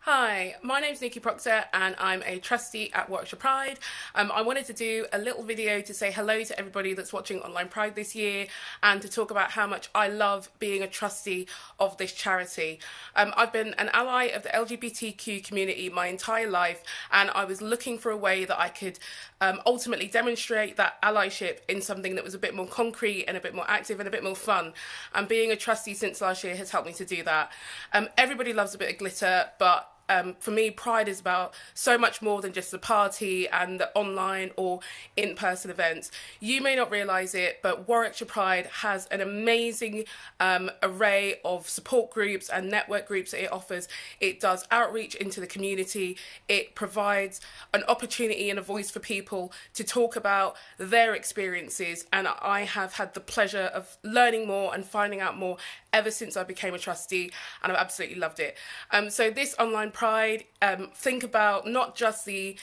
Hi, my name's Nikki Proctor and I'm a trustee at Warwickshire Pride. I wanted to do a little video to say hello to everybody that's watching Online Pride this year and to talk about how much I love being a trustee of this charity. I've been an ally of the LGBTQ community my entire life, and I was looking for a way that I could ultimately demonstrate that allyship in something that was a bit more concrete and a bit more active and a bit more fun. And being a trustee since last year has helped me to do that. Everybody loves a bit of glitter, but for me, Pride is about so much more than just the party and the online or in-person events. You may not realise it, but Warwickshire Pride has an amazing array of support groups and network groups that it offers. It does outreach into the community. It provides an opportunity and a voice for people to talk about their experiences, and I have had the pleasure of learning more and finding out more ever since I became a trustee, and I've absolutely loved it. So this Online Pride, think about not just the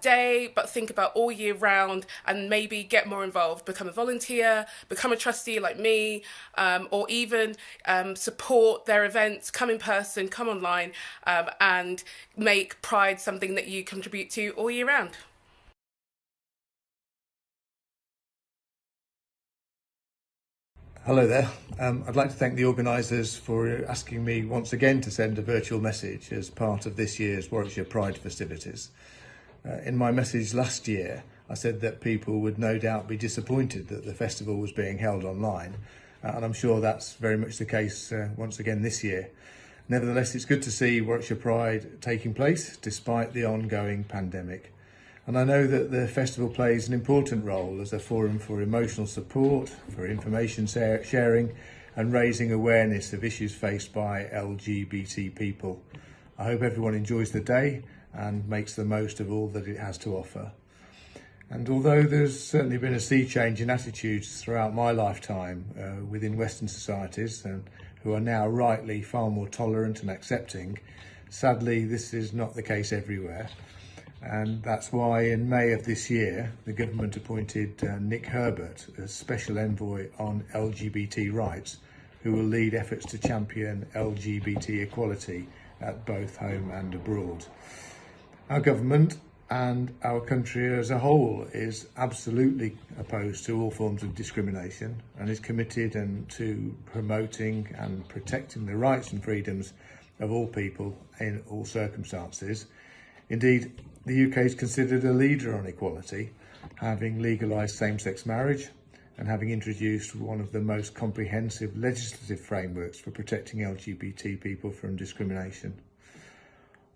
day, but think about all year round, and maybe get more involved. Become a volunteer, become a trustee like me, or even support their events. Come in person, come online, and make Pride something that you contribute to all year round. Hello there. I'd like to thank the organisers for asking me once again to send a virtual message as part of this year's Warwickshire Pride festivities. In my message last year, I said that people would no doubt be disappointed that the festival was being held online, and I'm sure that's very much the case once again this year. Nevertheless, it's good to see Warwickshire Pride taking place despite the ongoing pandemic. And I know that the festival plays an important role as a forum for emotional support, for information sharing and raising awareness of issues faced by LGBT people. I hope everyone enjoys the day and makes the most of all that it has to offer. And although there's certainly been a sea change in attitudes throughout my lifetime within Western societies, and who are now rightly far more tolerant and accepting, sadly this is not the case everywhere. And that's why in May of this year, the government appointed Nick Herbert as Special Envoy on LGBT rights, who will lead efforts to champion LGBT equality at both home and abroad. Our government and our country as a whole is absolutely opposed to all forms of discrimination and is committed to promoting and protecting the rights and freedoms of all people in all circumstances. Indeed, the UK is considered a leader on equality, having legalised same-sex marriage and having introduced one of the most comprehensive legislative frameworks for protecting LGBT people from discrimination.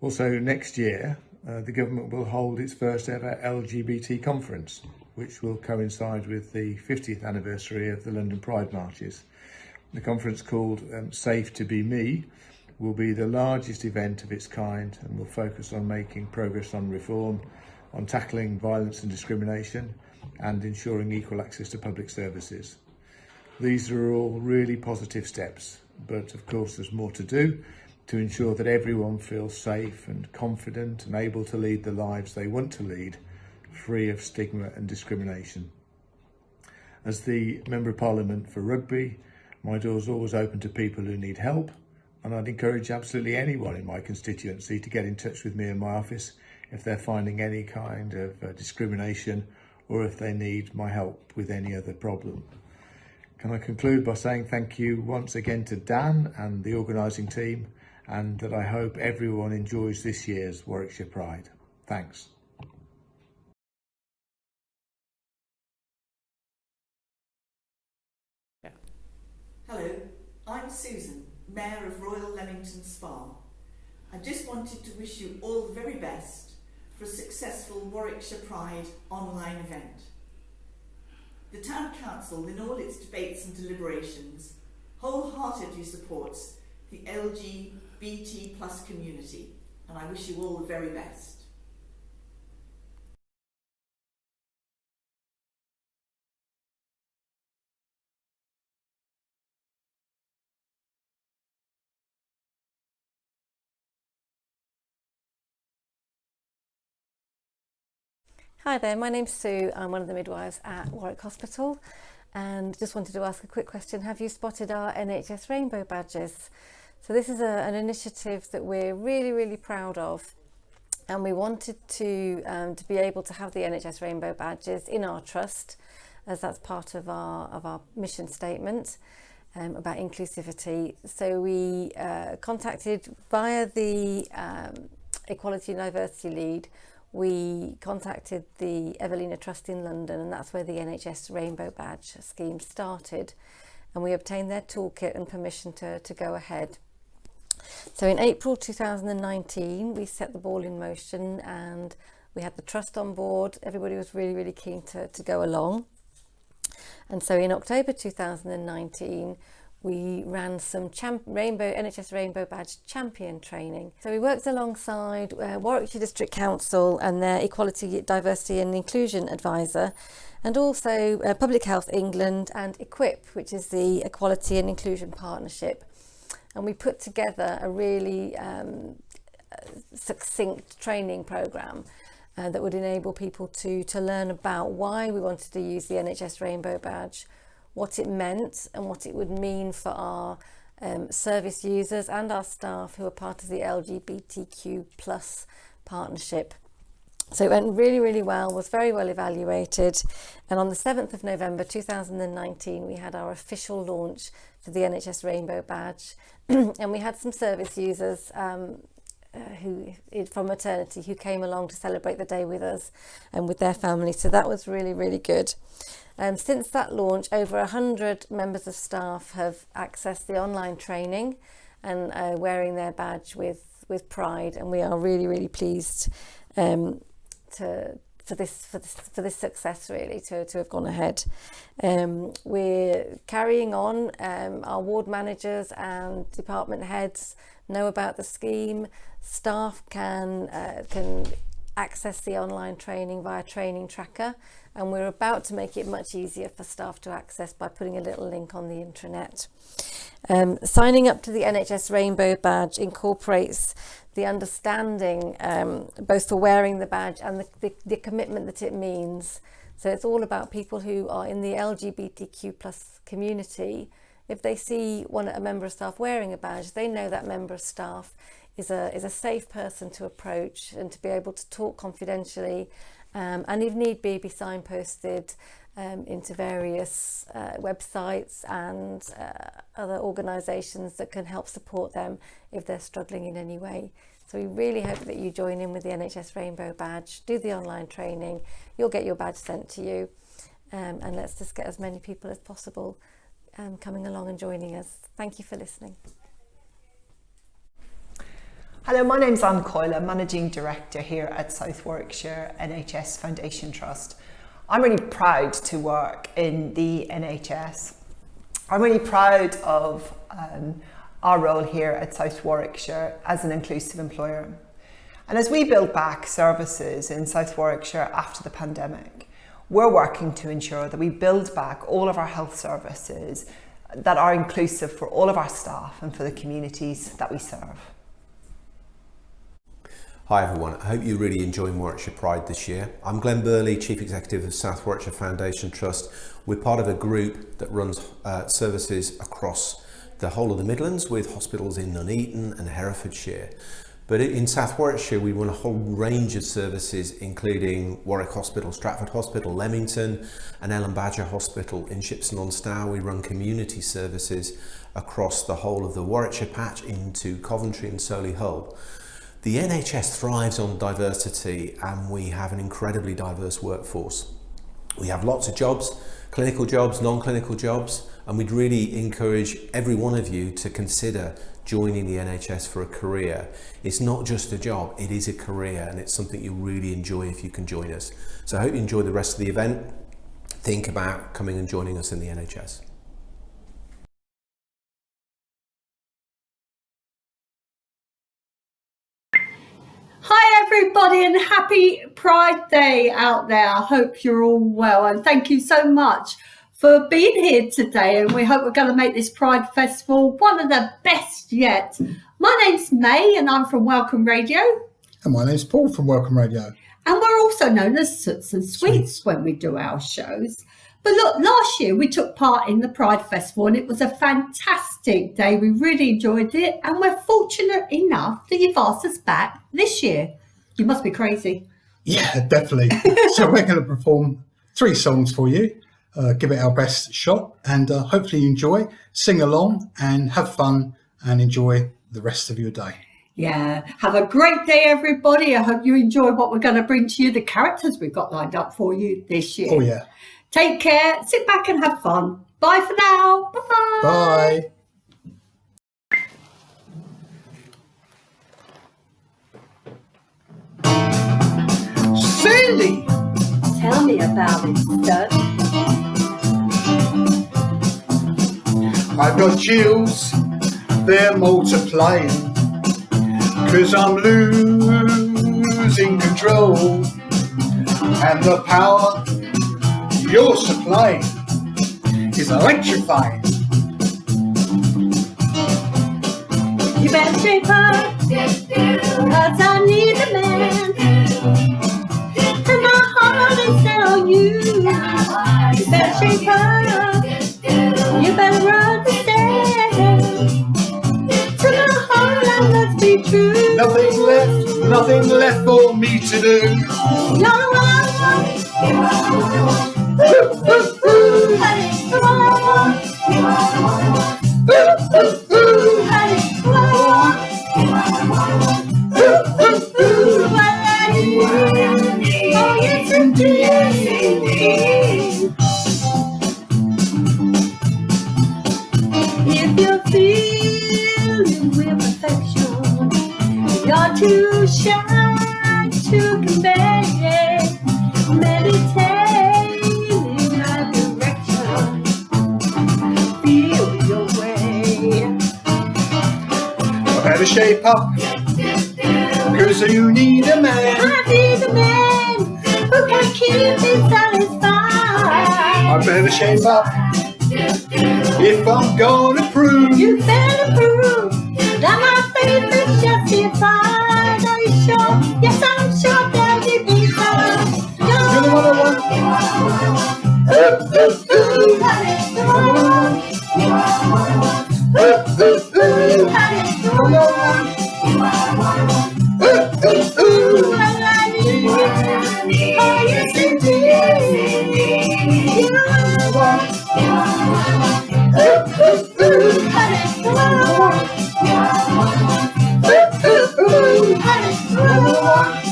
Also, next year, the government will hold its first ever LGBT conference, which will coincide with the 50th anniversary of the London Pride marches. The conference, called Safe to Be Me, will be the largest event of its kind and will focus on making progress on reform, on tackling violence and discrimination, and ensuring equal access to public services. These are all really positive steps, but of course there's more to do to ensure that everyone feels safe and confident and able to lead the lives they want to lead, free of stigma and discrimination. As the Member of Parliament for Rugby, my door's always open to people who need help, and I'd encourage absolutely anyone in my constituency to get in touch with me in my office if they're finding any kind of discrimination or if they need my help with any other problem. Can I conclude by saying thank you once again to Dan and the organising team, and that I hope everyone enjoys this year's Warwickshire Pride. Thanks. Yeah. Hello, I'm Susan, Mayor of Royal Leamington Spa. I just wanted to wish you all the very best for a successful Warwickshire Pride online event. The Town Council, in all its debates and deliberations, wholeheartedly supports the LGBT plus community, and I wish you all the very best. Hi there, my name's Sue. I'm one of the midwives at Warwick Hospital, and just wanted to ask a quick question. Have you spotted our NHS rainbow badges? So this is an initiative that we're really, really proud of. And we wanted to be able to have the NHS Rainbow Badges in our trust, as that's part of our mission statement about inclusivity. So we contacted via the Equality and Diversity Lead, we contacted the Evelina Trust in London, and that's where the NHS Rainbow Badge scheme started. And we obtained their toolkit and permission to go ahead. So in April 2019, we set the ball in motion and we had the trust on board. Everybody was really, really keen to go along. And so in October 2019, we ran some NHS Rainbow Badge champion training. So we worked alongside Warwickshire District Council and their Equality, Diversity and Inclusion Advisor, and also Public Health England and EQUIP, which is the Equality and Inclusion Partnership. And we put together a really succinct training programme that would enable people to learn about why we wanted to use the NHS Rainbow Badge, what it meant and what it would mean for our service users and our staff who are part of the LGBTQ plus partnership. So it went really, really well, was very well evaluated. And on the 7th of November 2019, we had our official launch for the NHS Rainbow Badge. And we had some service users who from maternity who came along to celebrate the day with us and with their family. So that was really, really good. Since that launch, over 100 members of staff have accessed the online training and wearing their badge with pride. And we are really, really pleased for this success, really, to have gone ahead. We're carrying on. Our ward managers and department heads know about the scheme. Staff can access the online training via Training Tracker, and we're about to make it much easier for staff to access by putting a little link on the intranet. Signing up to the NHS Rainbow Badge incorporates the understanding both for wearing the badge and the commitment that it means. So it's all about people who are in the LGBTQ plus community. If they see a member of staff wearing a badge, they know that member of staff is a safe person to approach and to be able to talk confidentially, and if need be signposted into various websites and other organisations that can help support them if they're struggling in any way. So we really hope that you join in with the NHS Rainbow Badge, do the online training, you'll get your badge sent to you, and let's just get as many people as possible coming along and joining us. Thank you for listening. Hello, my name's Anne Coyle, Managing Director here at South Warwickshire NHS Foundation Trust. I'm really proud to work in the NHS. I'm really proud of our role here at South Warwickshire as an inclusive employer. And as we build back services in South Warwickshire after the pandemic, we're working to ensure that we build back all of our health services that are inclusive for all of our staff and for the communities that we serve. Hi everyone, I hope you're really enjoying Warwickshire Pride this year. I'm Glenn Burley, Chief Executive of South Warwickshire Foundation Trust. We're part of a group that runs services across the whole of the Midlands with hospitals in Nuneaton and Herefordshire. But in South Warwickshire, we run a whole range of services, including Warwick Hospital, Stratford Hospital, Leamington, and Ellen Badger Hospital in Shipston-on-Stour. We run community services across the whole of the Warwickshire patch into Coventry and Solihull. The NHS thrives on diversity, and we have an incredibly diverse workforce. We have lots of jobs, clinical jobs, non-clinical jobs, and we'd really encourage every one of you to consider joining the NHS for a career. It's not just a job, it is a career, and it's something you'll really enjoy if you can join us. So I hope you enjoy the rest of the event. Think about coming and joining us in the NHS. Hi everybody, and happy Pride Day out there. I hope you're all well, and thank you so much for being here today, and we hope we're going to make this Pride Festival one of the best yet. My name's May and I'm from Welcome Radio. And my name's Paul from Welcome Radio. And we're also known as Soots and Sweets when we do our shows. But look, last year we took part in the Pride Festival and it was a fantastic day. We really enjoyed it, and we're fortunate enough that you've asked us back this year. You must be crazy. Yeah, definitely. So we're going to perform 3 songs for you, give it our best shot, and hopefully you enjoy, sing along and have fun and enjoy the rest of your day. Yeah, have a great day, everybody. I hope you enjoy what we're going to bring to you, the characters we've got lined up for you this year. Oh, yeah. Take care, sit back and have fun. Bye for now. Bye-bye. Bye. Sandy! Tell me about it, stud. I've got chills, they're multiplying, 'cause I'm losing control, and the power you're supplying is electrifying. You better shape up, 'cause I need a man, and my heart is set on you. You better shape up, you better understand, to my heart I must be true. Nothing left for me to do. You're the one I want. Honey, the one I want. Honey, the one I want. Oh, yes, indeed. If you're feeling with affection, you're too shy to convey. Meditate in my direction. Feel your way. I better shape up, 'cause you need a man. I need a man who can keep me satisfied. I better shape up if I'm gonna prove. You better prove that my faith is justified. Are you sure? Yes, I'm sure that you be fine. You're the one I want. Honey, the one I want. Honey, the one I want. Oh, yes, indeed. You know what I want. Honey, the one I want. Honey, the one I want.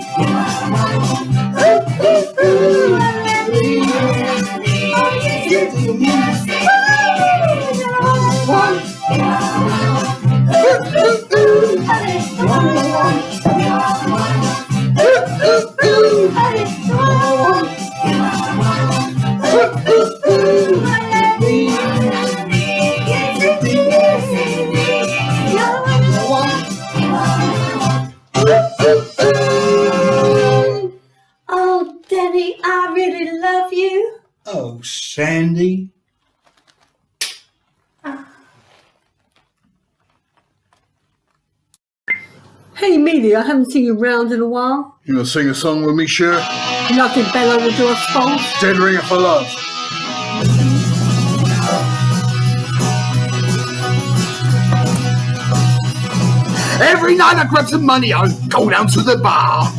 Oh, Daddy, I really love you. Oh, Sandy. Hey, Amelia, I haven't seen you around in a while. You gonna sing a song with me, sure? Nothing better to do, I suppose. Dead Ringer for Love. Every night I grab some money, I go down to the bar.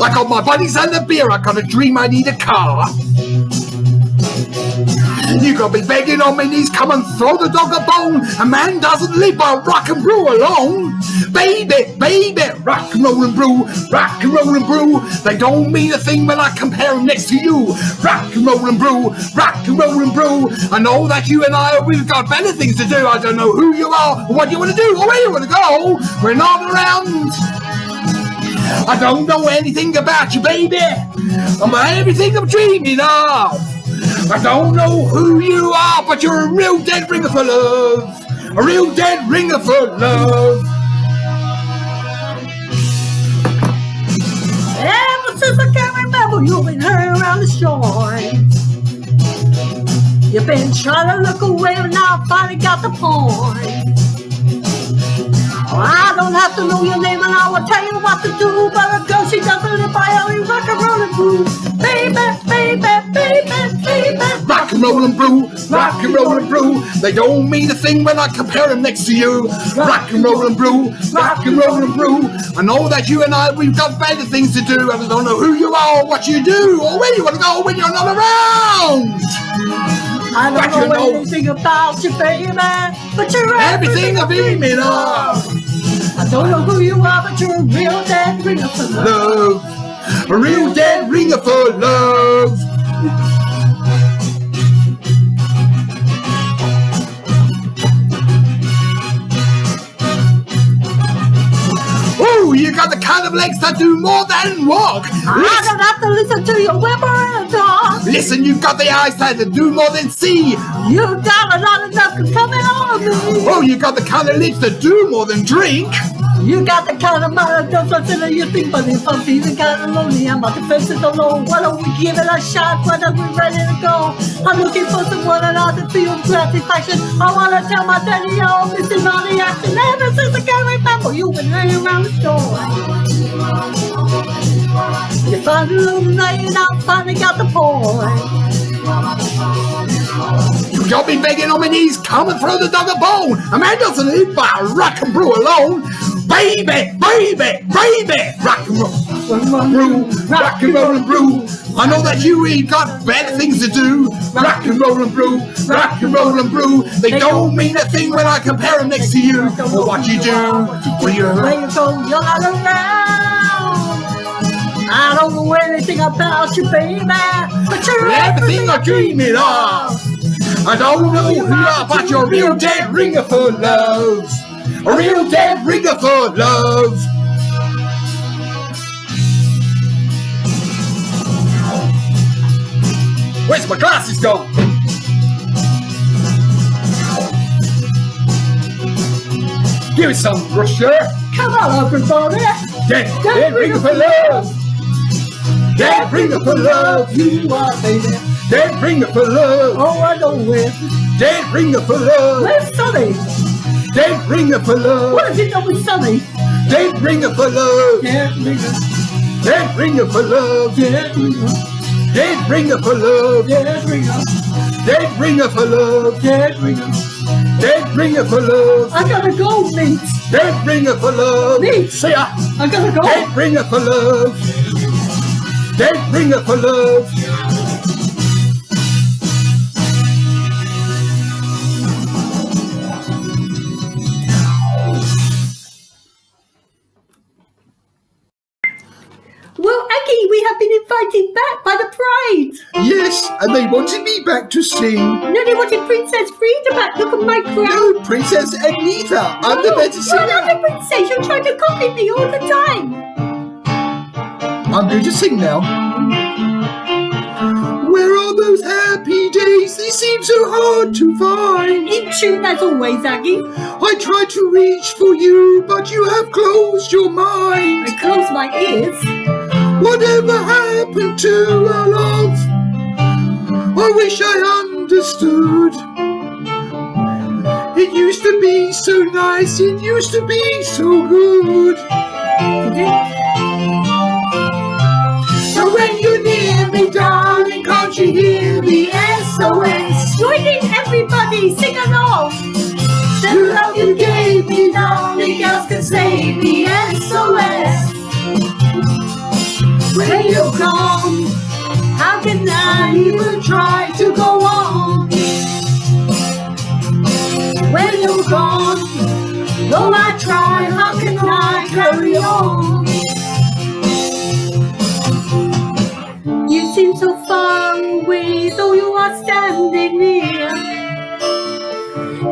I got my buddies and the beer, I got a dream I need a car. You got me begging on my knees, come and throw the dog a bone. A man doesn't live by rock and brew alone. Baby, baby, rock and roll and brew, rock and roll and brew. They don't mean a thing when I compare them next to you. Rock and roll and brew, rock and roll and brew. I know that you and I, we've got better things to do. I don't know who you are, or what you want to do, or where you want to go. We're not around. I don't know anything about you, baby. I'm everything I'm dreaming of. I don't know who you are, but you're a real dead ringer for love. A real dead ringer for love. Ever since I can remember, you've been hanging around the joint. You've been trying to look away, but now I finally got the point. I don't have to know your name and I will tell you what to do. But a girl, she doesn't live by only rock and roll and brew. Baby, baby, baby, baby. Rock and roll and brew, rock and roll and brew. They don't mean a thing when I compare them next to you. Rock and roll and brew, rock and roll and brew. I know that you and I, we've got better things to do. And I don't know who you are or what you do or where you want to go when you're not around. I don't know anything about you, baby, but you're Everything I've dreaming of. I don't know who you are, but you're a real dead ringer for love. A real dead ringer for love. Oh, you got the kind of legs that do more than walk. I don't have to listen to your whimper and talk. Listen, you've got the eyesight that do more than see. You've got a lot of love coming on me. Oh, you got the kind of lips that do more than drink. You got the kind of mind that doesn't you think, but if I'm feeling kind of lonely and my defenses are low, why don't we give it a shot? Why don't we ready to go? I'm looking for someone and I to feel gratification. I wanna tell my daddy I'm missing all the action. Ever since I can remember you been hanging around the store. You find a little night and I finally got the point. You got me begging on my knees, come and throw the dog a bone. A man doesn't live by rock and brew alone. Baby, baby, baby, rock and roll, brew, rock and roll and brew. I know that you ain't got better things to do. Rock and roll and brew, rock and roll and brew. They don't mean a thing when I compare them next to you. Or what you do, when you're where you go, you're not around. I don't know anything about you, baby, but you're everything I'm dreaming of. I don't know who you are, but you're a real dead ringer for love. A real dead ringer for love. Where's my glasses gone? Give me some, Russia. Come on, everybody. Dead ringer for love. Dead ringer for love. You are, baby. Dead ringer for love. Oh, I know where. Dead ringer for love. Where's Sonny? Dead ringer for love. What has he done with Sonny? Dead ringer for love. Dead ringer. Dead ringer for love. Dead ringer. Dead ringer for love. Dead ringer. Dead ringer for love. Dead ringer. Dead ringer for love. I gotta go, Meat. Dead ringer for love. Meat. See ya. I gotta go. Dead ringer for love. Dead ringer for love. Well, Aggie, we have been invited back by the Pride. Yes, and they wanted me back to sing. No, they wanted Princess Frida back. Look at my crown. No, Princess Anita. I'm the better singer. You're not a princess. You're trying to copy me all the time. I'm going to sing now. Where are those happy days? They seem so hard to find. In tune as always, Aggie. I tried to reach for you, but you have closed your mind. I close my ears. Whatever happened to our love? I wish I understood. It used to be so nice, it used to be so good. So when you're near me, darling, can't you hear the SOS? Join in, everybody, sing along. The love you gave me, nothing else can save me, SOS. When you're gone, how can I even try to go on? When you're gone, though I try, how can I carry on? You seem so far away, though you are standing near.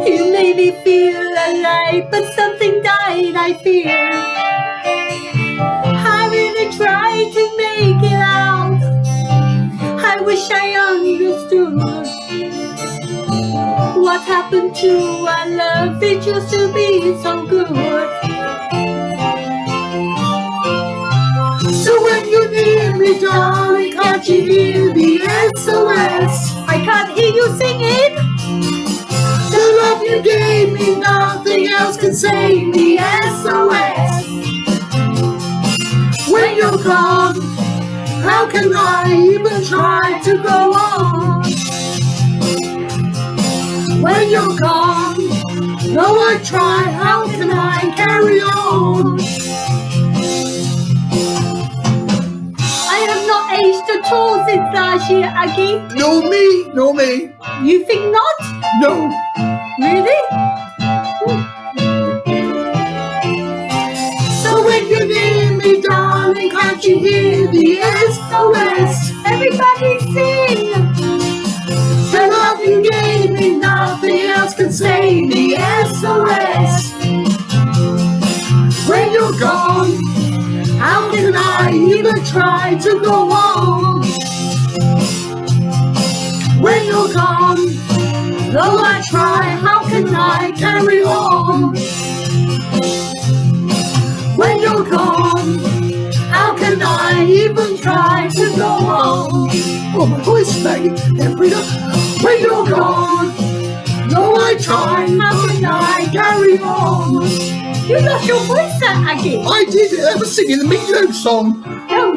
You made me feel alive, but something died, I fear. I really tried to make it out. I wish I understood what happened to our love. It used to be so good. So when you're near me, darling, can't you hear the SOS? I can't hear you singing. The love you gave me, nothing else can save me, How can I even try to go on when you're gone? Though I try, how can I carry on? I have not aged at all since last year, Aggie. No me. You think not? No. Really? So when you need me, darling, can't you hear the SOS? Everybody sing. The love you gave me, nothing else can save me. SOS. When you're gone, how can I even try to go on? When you're gone, though I try, how can I carry on? When you're gone, how can I even try to go on? Oh, my voice, Maggie, every night. When you're gone, though I try, how can I carry on? You lost your voice there, Aggie. I did it. I was singing the Meatloaf song. Oh,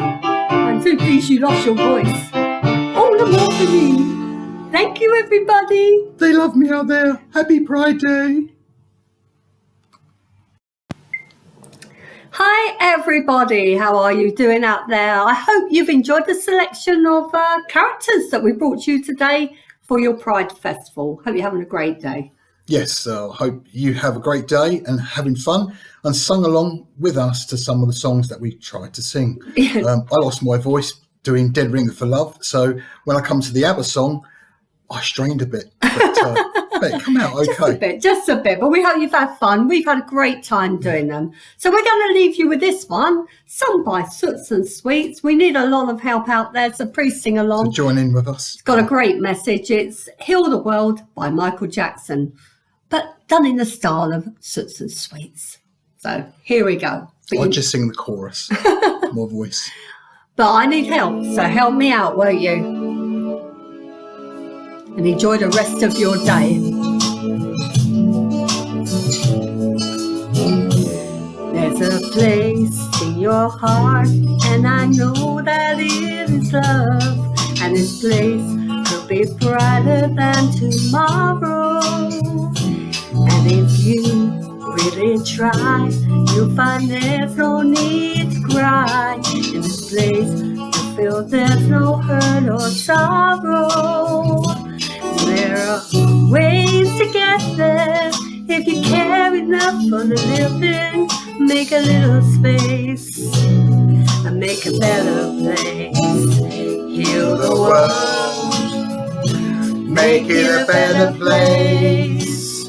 I'm so pleased you lost your voice. All the more for me. Thank you, everybody. They love me out there. Happy Pride Day. Hi, everybody. How are you doing out there? I hope you've enjoyed the selection of characters that we brought you today for your Pride Festival. Hope you're having a great day. Yes, hope you have a great day and having fun and sung along with us to some of the songs that we tried to sing. I lost my voice doing Dead Ringer for Love, so when I come to the ABBA song, I strained a bit, but it come out okay. Just a bit, but we hope you've had fun. We've had a great time doing them. So we're going to leave you with this one, sung by Soots and Sweets. We need a lot of help out there, so please sing along. So join in with us. It's got a great message. It's Heal the World by Michael Jackson, but done in the style of Soots and Sweets. So here we go. I'll just sing the chorus, my voice. But I need help, so help me out, won't you? And enjoy the rest of your day. There's a place in your heart, and I know that it is love. And this place could be brighter than tomorrow. And if you really try, you'll find there's no need to cry. In this place, you feel there's no hurt or sorrow. There are ways to get there. If you care enough for the living, make a little space and make a better place. Heal the world, make it a better place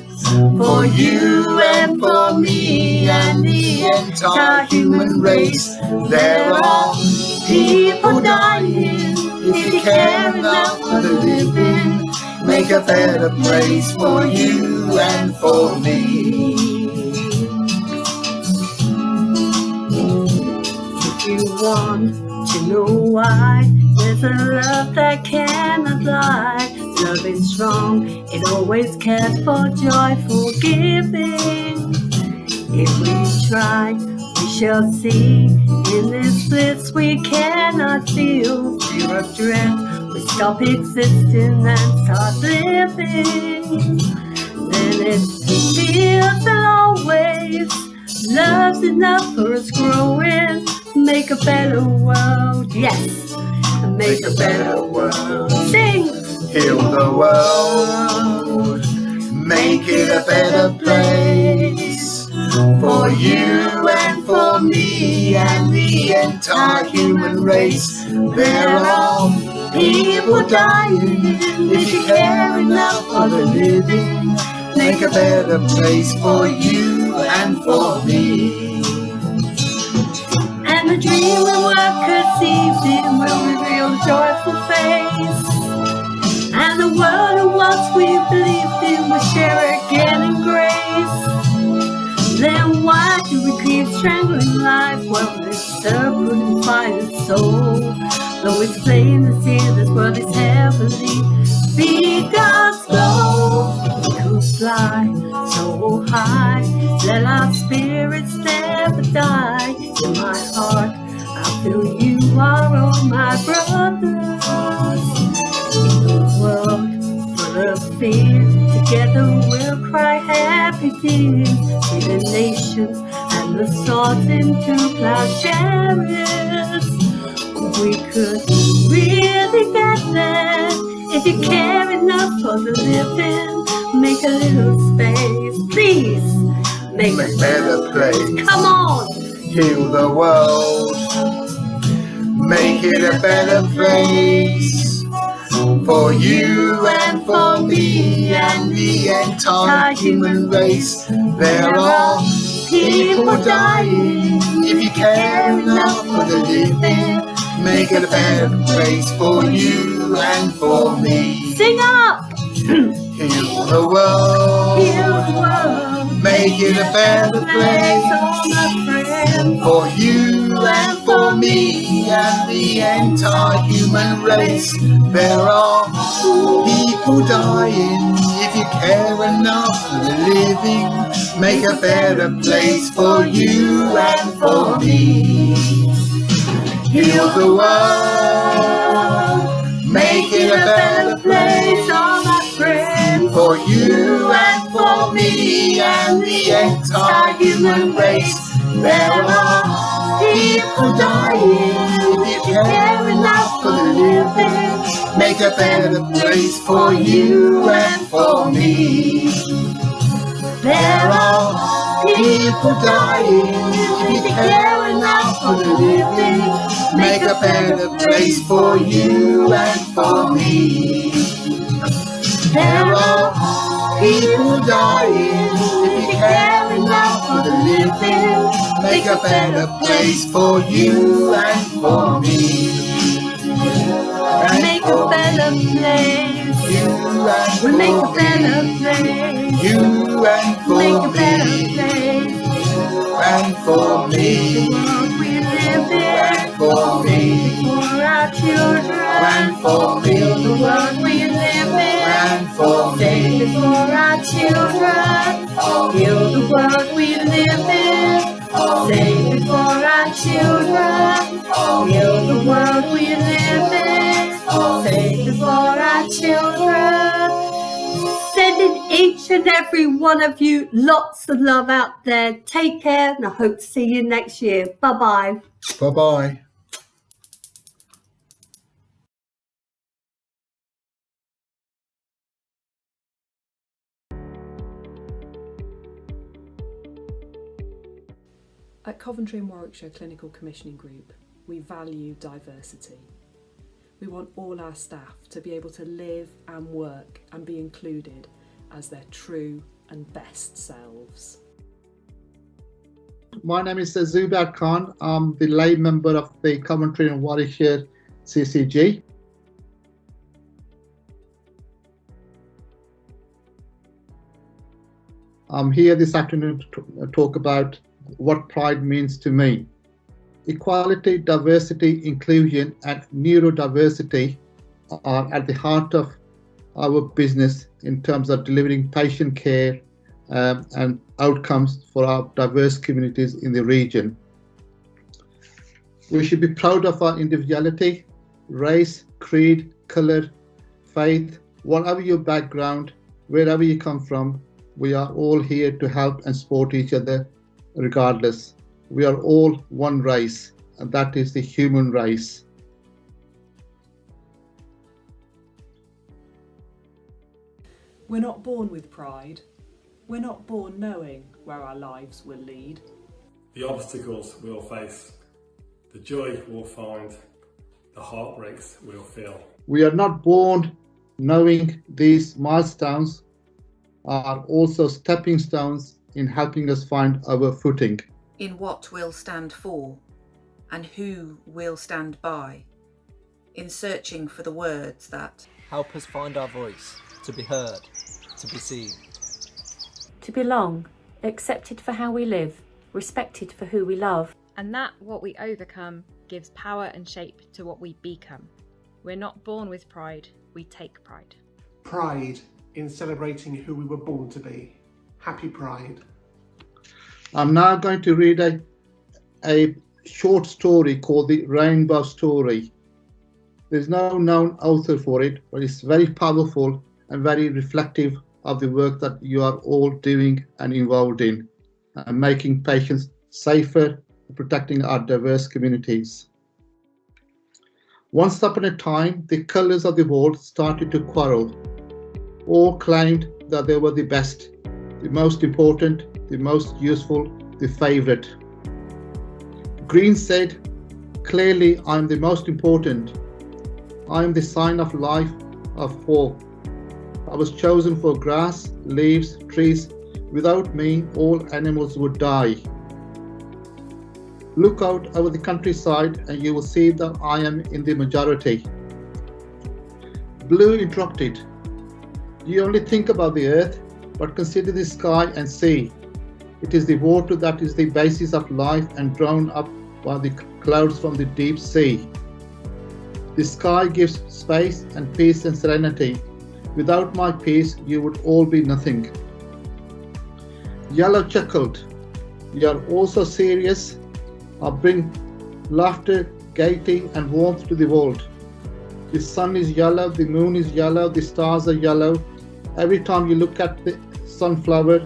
for you and for me and the entire human race. There are people dying. If you care enough for the living, make a better place for you and for me. If you want to know why, there's a love that cannot lie. Love is strong, it always cares for joyful giving. If we try, we shall see. In this bliss we cannot feel. Fear of dread, we stop existing and start living. Then it feels always. Love's enough for us growing. Make a better world, yes. Make a better world. Sing! Heal the world. Make it a better place for you and for me and the entire human race. There are people dying. If you care enough for the living, make a better place for you and for me. And the dream we were conceived in will reveal joyful face. And the world of what we believed in will share again in grace. Then why do we keep strangling life? Well, this earth couldn't find its soul. Though it's plain to see this world is heavenly, be God's goal. We could fly so high, let our spirits never die. In my heart, I feel you are all my brother. fears. Together we'll cry happy tears. See the nations and the stars into plowshares. We could really get there if you care enough for the living. Make a little space, please. Make a better place. Come on. Heal the world. Make it a better place. For you and for me and the entire human race. There are people dying. If you care enough for the living, make it a better place for you and for me. Sing up! Heal the world. Heal the world. Make it a better place. All my friends. For you and for me and the entire human race. There are people dying. If you care enough for the living, make a better place for you and for me. Heal the world. Make it a better place. All my friends. For you and for me and the entire human race. There are people dying. If you care enough for the living, make a better place for you and for me. There are people dying. If you care enough for the living, make a better place for you and for me. There are people dying. If you care enough for the living, make a better place for you and for me. Make a better place. We make a better place. You and for Make a better me. place. And for me. World we live in. For me. For our children. And for me. The world we live in. And for Save me. it for our children. Heal the world we live in. Save it for our children. Heal the world we live in. Save it for our children. Sending each and every one of you lots of love out there. Take care, and I hope to see you next year. Bye-bye. Bye-bye. At Coventry and Warwickshire Clinical Commissioning Group, we value diversity. We want all our staff to be able to live and work and be included as their true and best selves. My name is Zubair Khan. I'm the lay member of the Coventry and Warwickshire CCG. I'm here this afternoon to talk about what pride means to me. Equality, diversity, inclusion and neurodiversity are at the heart of our business in terms of delivering patient care and outcomes for our diverse communities in the region. We should be proud of our individuality, race, creed, colour, faith, whatever your background, wherever you come from, we are all here to help and support each other regardless. We are all one race, and that is the human race. We're not born with pride. We're not born knowing where our lives will lead. The obstacles we'll face, the joy we'll find, the heartbreaks we'll feel. We are not born knowing these milestones are also stepping stones in helping us find our footing. In what we'll stand for and who we'll stand by, in searching for the words that help us find our voice, to be heard, to be seen. To belong, accepted for how we live, respected for who we love. And that what we overcome gives power and shape to what we become. We're not born with pride, we take pride. Pride in celebrating who we were born to be. Happy Pride. I'm now going to read a short story called The Rainbow Story. There's no known author for it, but it's very powerful and very reflective of the work that you are all doing and involved in, and making patients safer, protecting our diverse communities. Once upon a time, the colours of the world started to quarrel. All claimed that they were the best, the most important, the most useful, the favourite. Green said, "Clearly I am the most important. I am the sign of life, of hope. I was chosen for grass, leaves, trees. Without me, all animals would die." Look out over the countryside and you will see that I am in the majority. Blue interrupted. You only think about the earth, but consider the sky and sea. It is the water that is the basis of life and drawn up by the clouds from the deep sea. The sky gives space and peace and serenity. Without my peace, you would all be nothing. Yellow chuckled. You are also serious. I bring laughter, gaiety, and warmth to the world. The sun is yellow, the moon is yellow, the stars are yellow. Every time you look at the sunflower,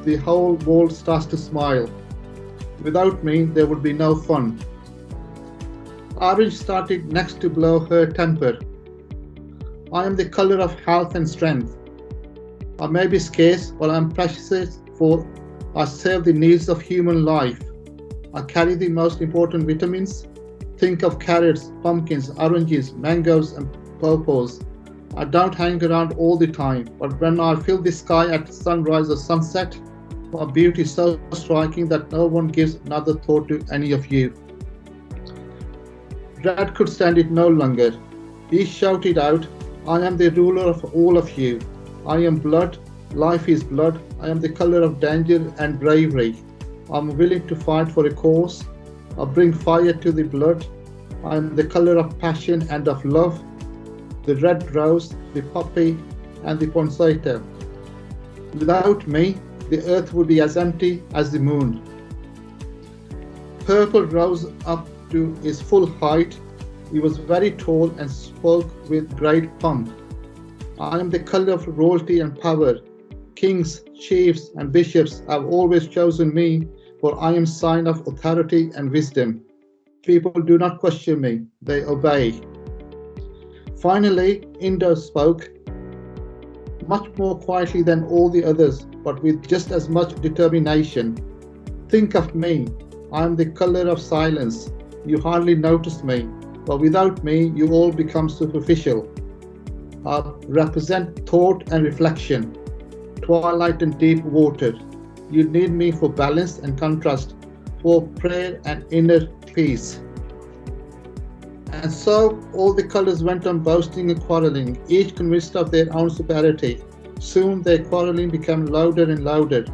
the whole world starts to smile. Without me, there would be no fun. Orange started next to blow her temper. I am the colour of health and strength. I may be scarce, but I am precious, for I serve the needs of human life. I carry the most important vitamins. Think of carrots, pumpkins, oranges, mangoes, and pawpaws. I don't hang around all the time, but when I fill the sky at sunrise or sunset, my beauty is so striking that no one gives another thought to any of you. Red could stand it no longer. He shouted out, I am the ruler of all of you. I am blood, life is blood. I am the colour of danger and bravery. I am willing to fight for a cause. I bring fire to the blood. I am the colour of passion and of love. The red rose, the poppy, and the poinsettia. Without me, the earth would be as empty as the moon. Purple rose up to his full height. He was very tall and spoke with great pomp. I am the colour of royalty and power. Kings, chiefs, and bishops have always chosen me, for I am sign of authority and wisdom. People do not question me, they obey. Finally, Indo spoke, much more quietly than all the others, but with just as much determination. Think of me. I am the colour of silence. You hardly notice me, but without me, you all become superficial. I represent thought and reflection, twilight and deep water. You need me for balance and contrast, for prayer and inner peace. And so all the colours went on boasting and quarrelling, each convinced of their own superiority. Soon their quarrelling became louder and louder.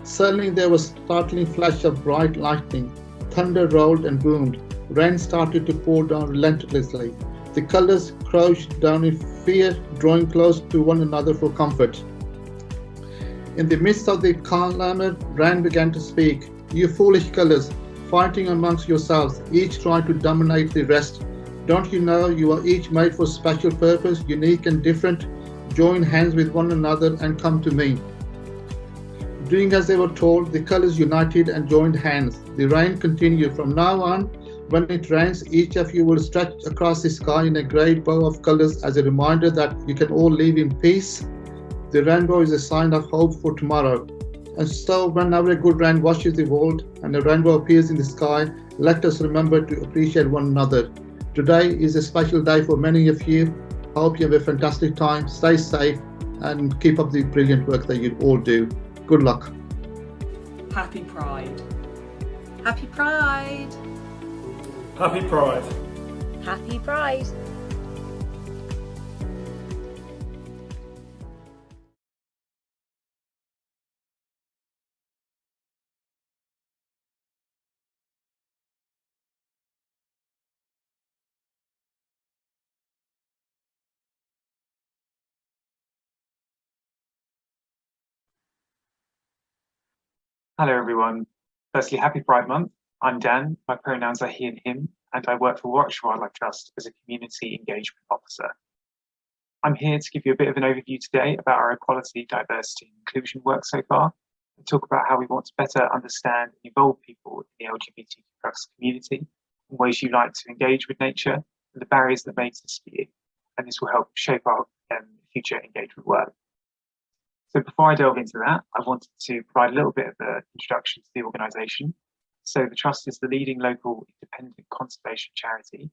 Suddenly there was a startling flash of bright lightning. Thunder rolled and boomed. Rain started to pour down relentlessly. The colours crouched down in fear, drawing close to one another for comfort. In the midst of the clamour, Rain began to speak. You foolish colours, fighting amongst yourselves, each trying to dominate the rest. Don't you know you are each made for special purpose, unique and different? Join hands with one another and come to me. Doing as they were told, the colours united and joined hands. The rain continued. From now on, when it rains, each of you will stretch across the sky in a great bow of colours as a reminder that you can all live in peace. The rainbow is a sign of hope for tomorrow. And so whenever a good rain washes the world and a rainbow appears in the sky, let us remember to appreciate one another. Today is a special day for many of you. I hope you have a fantastic time. Stay safe and keep up the brilliant work that you all do. Good luck. Happy Pride. Happy Pride. Happy Pride. Happy Pride. Hello everyone. Firstly, happy Pride Month. I'm Dan, my pronouns are he and him, and I work for Warwickshire Wildlife Trust as a Community Engagement Officer. I'm here to give you a bit of an overview today about our equality, diversity and inclusion work so far, and talk about how we want to better understand and involve people in the LGBTQ+ community, and ways you like to engage with nature, and the barriers that may exist for you. And this will help shape our future engagement work. So before I delve into that, I wanted to provide a little bit of an introduction to the organisation. So the Trust is the leading local independent conservation charity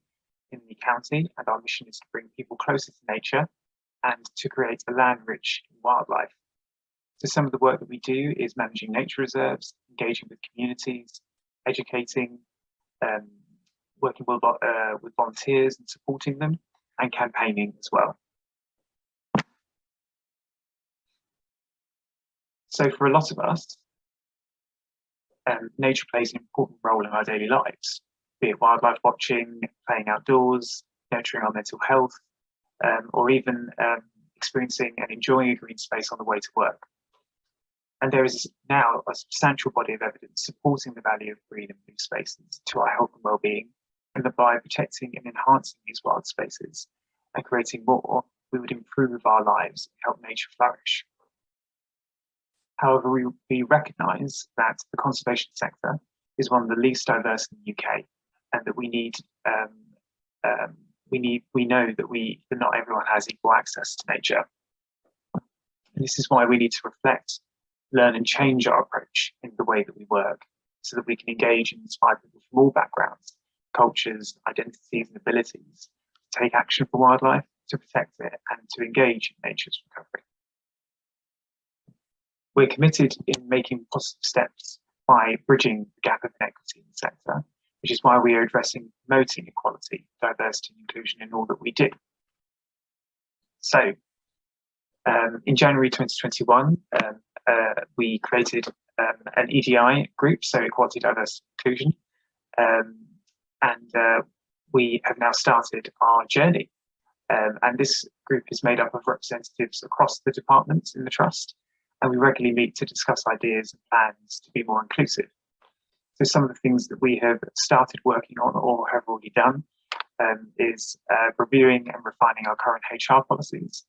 in the county, and our mission is to bring people closer to nature and to create a land rich in wildlife. So some of the work that we do is managing nature reserves, engaging with communities, educating, working with volunteers and supporting them, and campaigning as well. So for a lot of us, nature plays an important role in our daily lives, be it wildlife watching, playing outdoors, nurturing our mental health, or even experiencing and enjoying a green space on the way to work. And there is now a substantial body of evidence supporting the value of green and blue spaces to our health and well-being, and that by protecting and enhancing these wild spaces and creating more, we would improve our lives and help nature flourish. However, we recognise that the conservation sector is one of the least diverse in the UK, and that we know that not everyone has equal access to nature. And this is why we need to reflect, learn and change our approach in the way that we work, so that we can engage and inspire people from all backgrounds, cultures, identities and abilities to take action for wildlife, to protect it and to engage in nature's recovery. We're committed in making positive steps by bridging the gap of inequity in the sector, which is why we are addressing and promoting equality, diversity and inclusion in all that we do. So, in January 2021, we created an EDI group, so Equality, Diversity and Inclusion, and we have now started our journey. And this group is made up of representatives across the departments in the Trust, and we regularly meet to discuss ideas and plans to be more inclusive. So some of the things that we have started working on or have already done is reviewing and refining our current HR policies.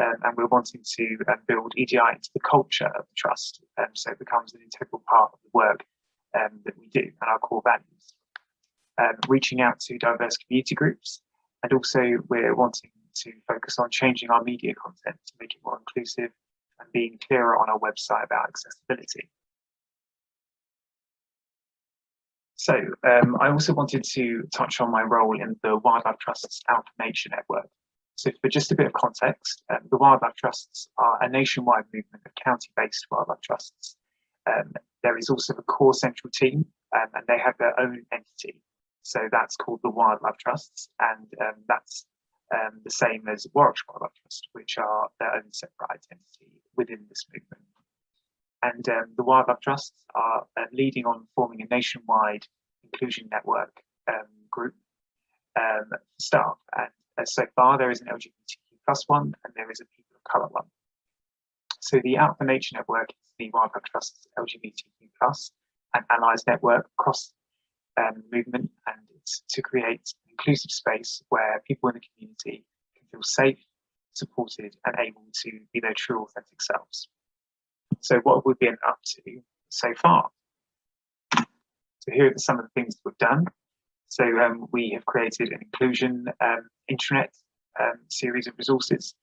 And we're wanting to build EDI into the culture of the Trust, so it becomes an integral part of the work that we do and our core values. Reaching out to diverse community groups, and also we're wanting to focus on changing our media content to make it more inclusive and being clearer on our website about accessibility. So I also wanted to touch on my role in the Wildlife Trust's Out for Nature network. So for just a bit of context, the Wildlife Trusts are a nationwide movement of county-based wildlife trusts. There is also a core central team, and they have their own entity. So that's called the Wildlife Trusts, and that's the same as Warwickshire Wildlife Trust, which are their own separate identity within this movement. And the Wildlife Trusts are leading on forming a nationwide inclusion network group staff. And so far, there is an LGBTQ+ one, and there is a people of colour one. So the Out for Nature network is the Wildlife Trust's LGBTQ+ and allies network across the movement, and it's to create an inclusive space where people in the community can feel safe, supported, and able to be their true, authentic selves. So what have we been up to so far? So here are some of the things that we've done. So we have created an inclusion intranet series of resources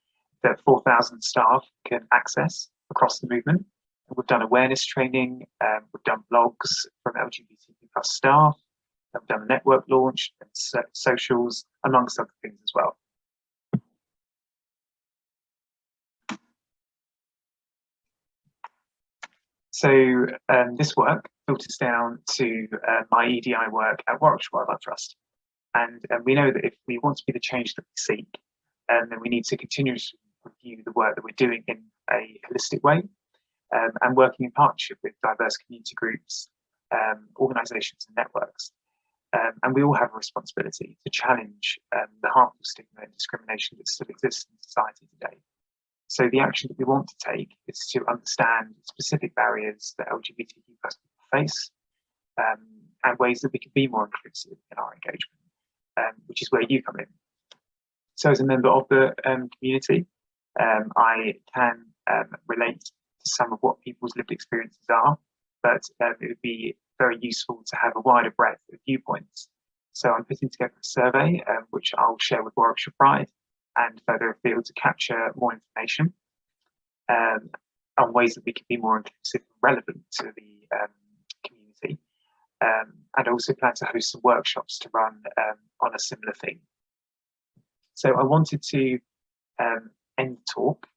that 4,000 staff can access across the movement. And we've done awareness training, we've done blogs from LGBTQ+ staff, we've done a network launch and socials, amongst other things as well. So this work filters down to my EDI work at Warwickshire Wildlife Trust. And we know that if we want to be the change that we seek, then we need to continuously review the work that we're doing in a holistic way, and working in partnership with diverse community groups, organisations and networks. And we all have a responsibility to challenge the harmful stigma and discrimination that still exists in society today. So the action that we want to take is to understand specific barriers that LGBTQ+ people face, and ways that we can be more inclusive in our engagement, which is where you come in. So as a member of the community, I can relate to some of what people's lived experiences are, but it would be very useful to have a wider breadth of viewpoints. So I'm putting together a survey, which I'll share with Warwickshire Pride and further afield to capture more information on ways that we can be more inclusive and relevant to the community. And I also plan to host some workshops to run on a similar theme. So I wanted to end the talk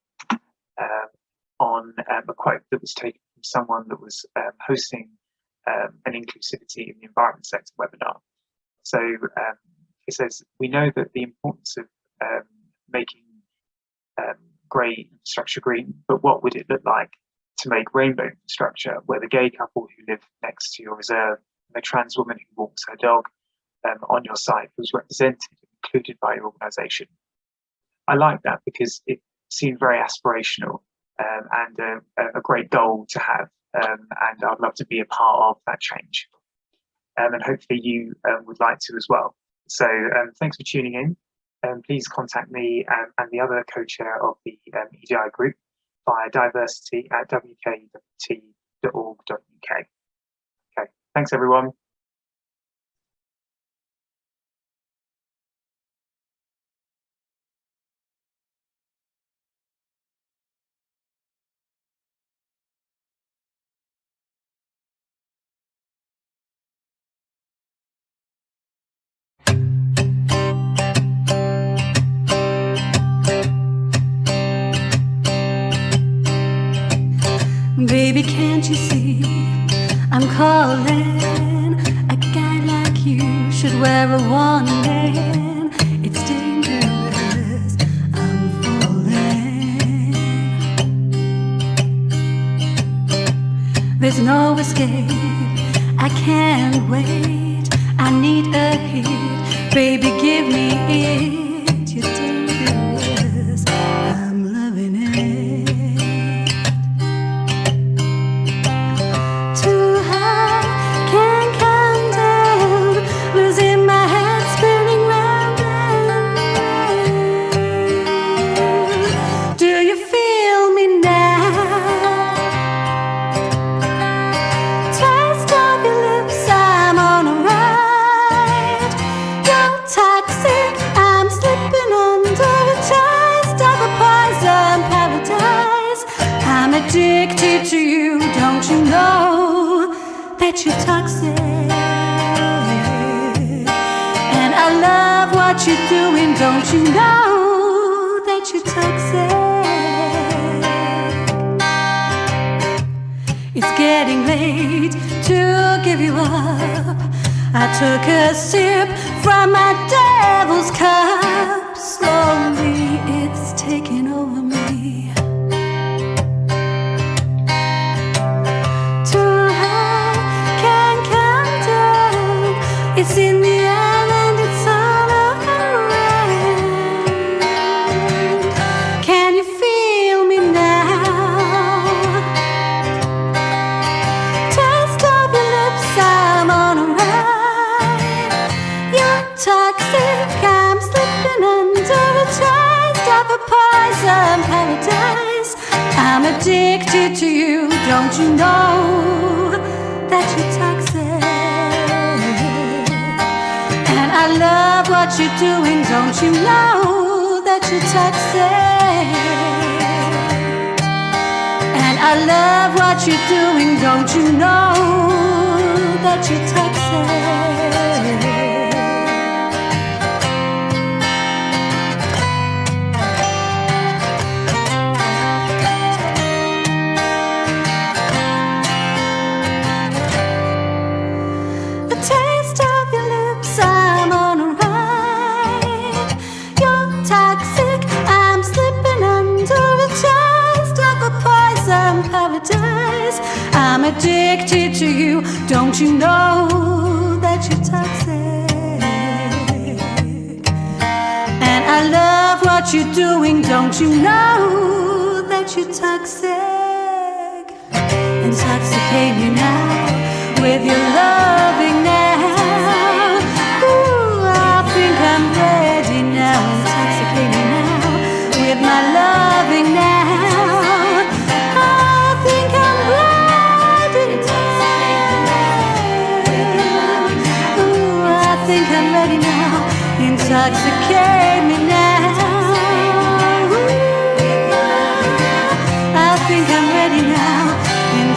on a quote that was taken from someone that was hosting an inclusivity in the environment sector webinar. So it says, we know that the importance of making grey infrastructure green, but what would it look like to make rainbow infrastructure where the gay couple who live next to your reserve and the trans woman who walks her dog on your site was represented and included by your organisation? I like that because it seemed very aspirational and a great goal to have, and I'd love to be a part of that change. And hopefully you would like to as well. So thanks for tuning in. Please contact me and the other co-chair of the EDI group via diversity@wkwt.org.uk. Okay, thanks everyone. Baby, can't you see I'm calling? A guy like you should wear a warning. It's dangerous, I'm falling. There's no escape, I can't wait. I need a hit, baby, give me it. You're dangerous, I'm loving it. Addicted to you, don't you know that you're toxic? And I love what you're doing, don't you know that you're toxic? It's getting late to give you up. I took a sip from my devil's cup. Slowly it's taking over me. It's in the air and it's all around. Can you feel me now? Taste of your lips, I'm on a ride. You're toxic, I'm slipping under a taste of a poison paradise. I'm addicted to you, don't you know that you're toxic? I love what you're doing, don't you know that you're toxic? And I love what you're doing, don't you know that you're toxic? The taste of your lips, I'm on a ride. You're toxic, I'm slipping under a taste of a poison paradise. I'm addicted to you, don't you know that you're toxic? And I love what you're doing, don't you know that you're toxic? Intoxicate me now with your loving now. Ooh, I think I'm ready now. Intoxicate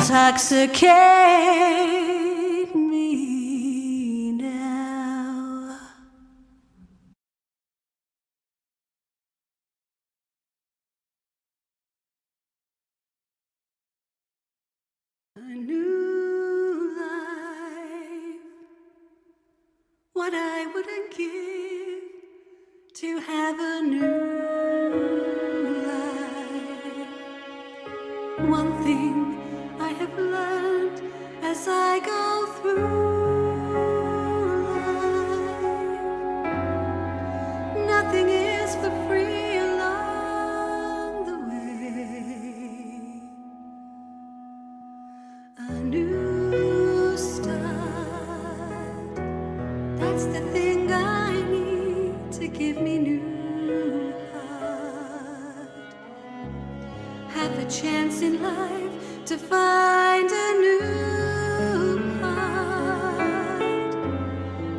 intoxicate me now. A new life, what I wouldn't give to have a new life. One thing I have learned as I go through life, nothing is for free along the way. A new start, that's the thing I need to give me new heart. Have a chance in life to find a new part,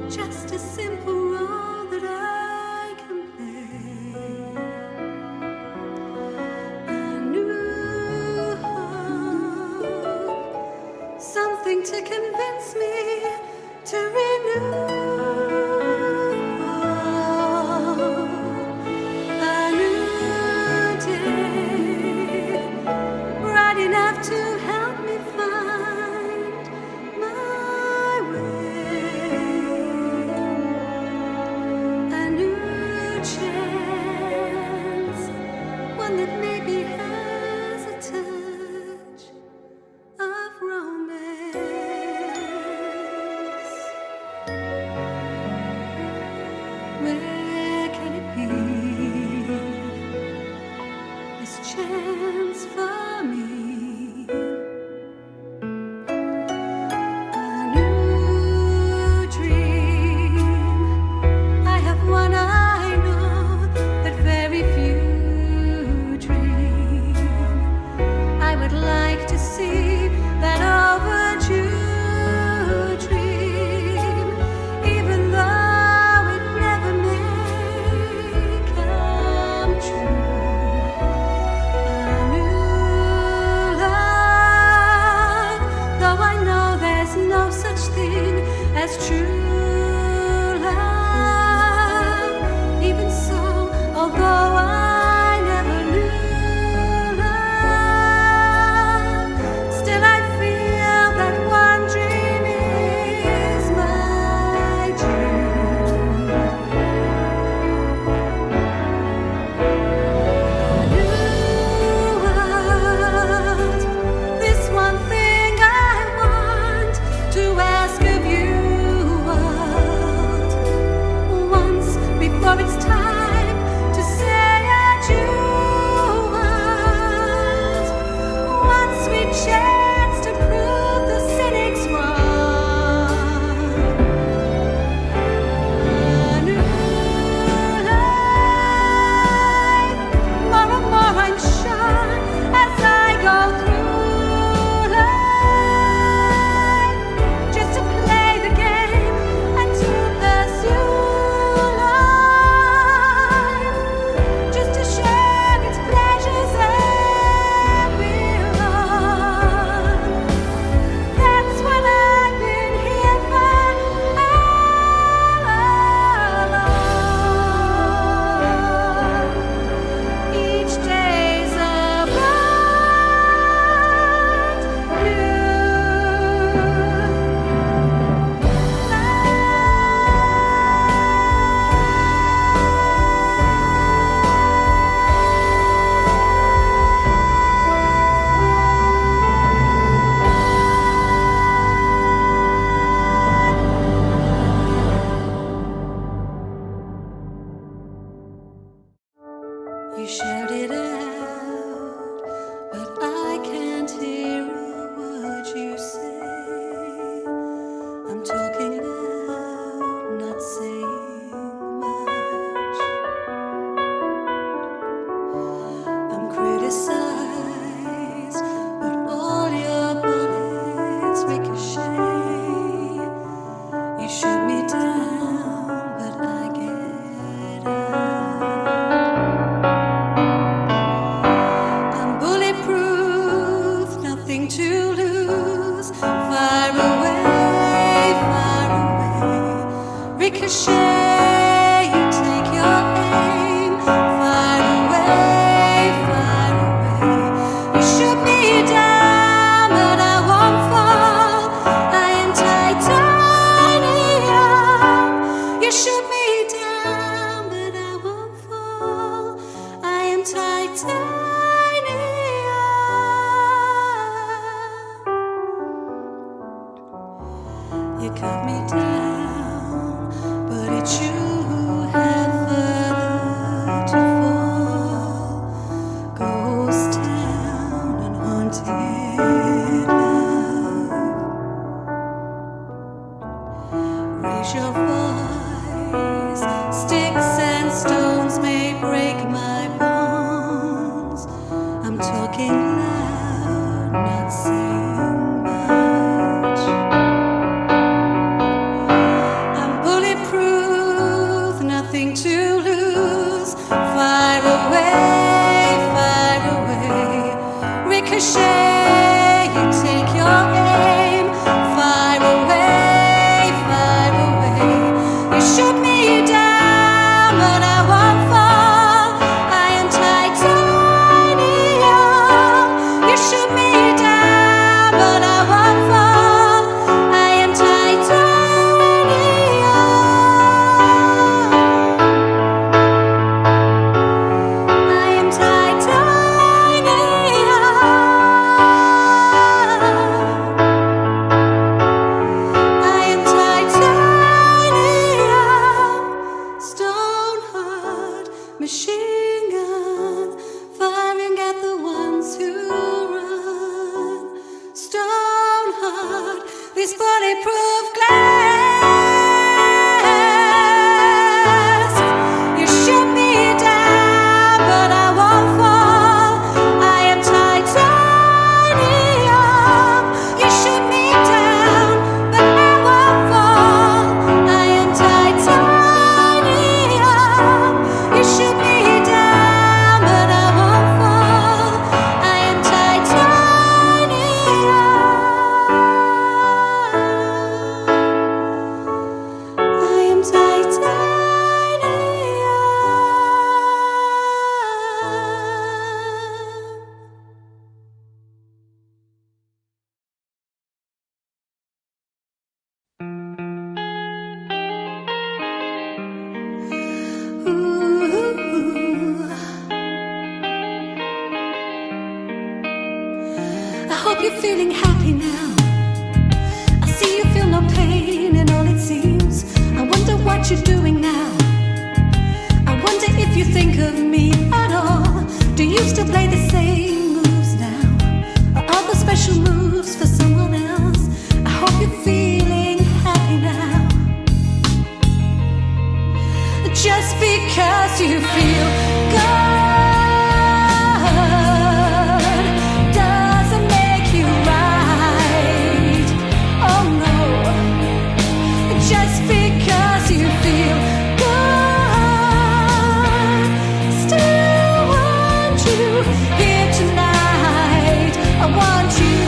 just a simple role that I can play. A new hope, something to convince me to renew. A new day, bright enough to help me find my way. A new chance, one that maybe has a touch of romance. Where can it be? This chance for me. A new dream, I have one I know that very few dream. I would like to see that overdue dream, even though it never may come true. A new Ricochet, you take your aim. Far away, far away. You shoot me down, but I won't fall. I am titanium. You shoot me down, but I won't fall. I am titanium. You cut me down, but it's you who have further to fall. Ghost town and haunted love. Raise your voice. Sticks and stones may break my bones. I'm talking loud, not saying much. I'm bulletproof, nothing to lose. Far away, far away. Ricochet, you take your aim. Far away, far away. You shoot me down, but I won't fall. I am titanium. You shoot me down, but I won't fall. I am titanium. I am titanium. Stone hard machine guns firing at the ones who run. Stone hard, this bulletproof glass. You shoot me down, but I won't fall. I am titanium. You shoot me down, but I won't fall. I am titanium. You shoot me down, but I won't fall. I am titanium. I am I hope you're feeling happy now. I see you feel no pain in all it seems. I wonder what you're doing now. I wonder if you think of me at all. Do you still play the same moves now? Or are there special moves for someone else? I hope you're feeling happy now. Just because you feel good doesn't make you right. Oh no. Just because you feel good, still want you here tonight. I want you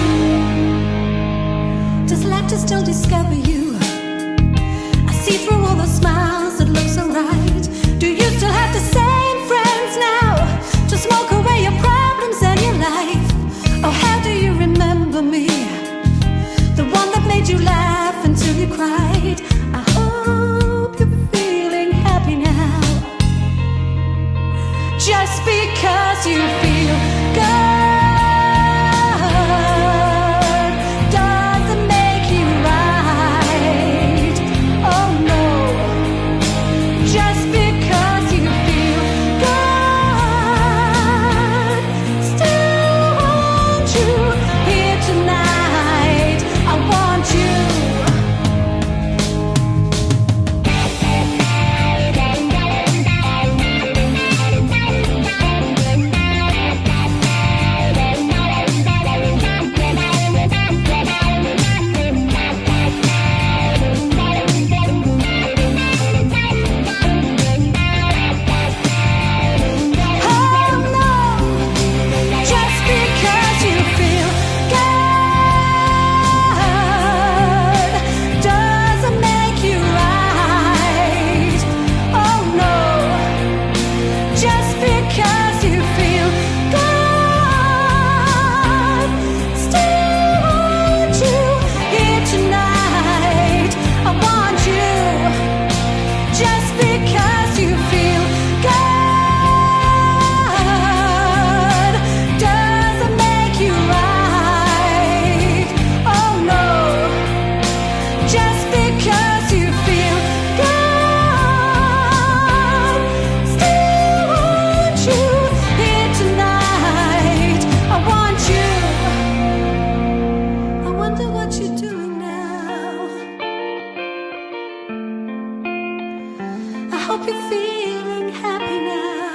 hope you're feeling happy now.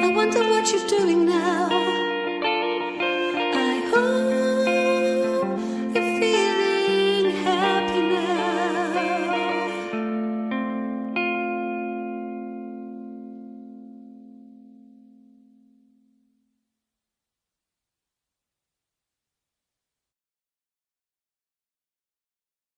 I wonder what you're doing now.